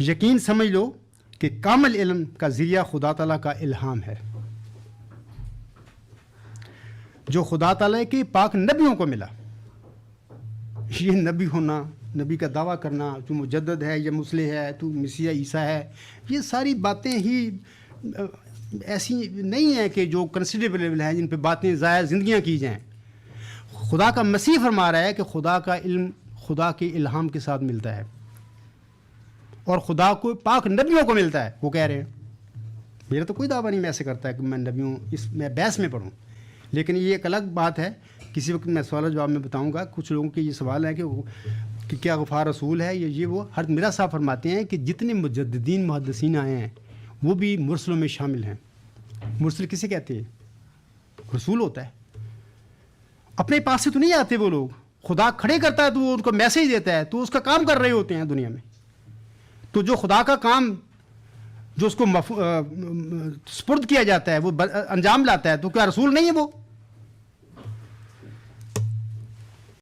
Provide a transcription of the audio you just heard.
یقین سمجھ لو کہ کامل علم کا ذریعہ خدا تعالیٰ کا الہام ہے، جو خدا تعالیٰ کے پاک نبیوں کو ملا۔ یہ نبی ہونا، نبی کا دعویٰ کرنا، تو مجدد ہے یا مصلح ہے، تو مسیح عیسیٰ ہے، یہ ساری باتیں ہی ایسی نہیں ہیں کہ جو کنسیڈریبل ہیں، جن پہ باتیں ضائع زندگیاں کی جائیں۔ خدا کا مسیح فرما رہا ہے کہ خدا کا علم خدا کے الہام کے ساتھ ملتا ہے، اور خدا کو پاک نبیوں کو ملتا ہے۔ وہ کہہ رہے ہیں، میرا تو کوئی دعویٰ نہیں میں ایسے کرتا ہے کہ میں نبیوں میں بحث میں پڑھوں، لیکن یہ ایک الگ بات ہے، کسی وقت میں سوال جواب میں بتاؤں گا۔ کچھ لوگوں کے یہ سوال ہے کہ کیا غفار رسول ہے، یہ وہ ہر میرا صاحب فرماتے ہیں کہ جتنے مجددین محدثین آئے ہیں وہ بھی مرسلوں میں شامل ہیں۔ مرسل کسے کہتے ہیں؟ رسول ہوتا ہے، اپنے پاس سے تو نہیں آتے وہ لوگ، خدا کھڑے کرتا ہے تو وہ ان کو میسیج دیتا ہے، تو اس کا کام کر رہے ہوتے ہیں دنیا میں۔ تو جو خدا کا کام جو اس کو سپرد کیا جاتا ہے وہ انجام لاتا ہے، تو کیا رسول نہیں ہے وہ؟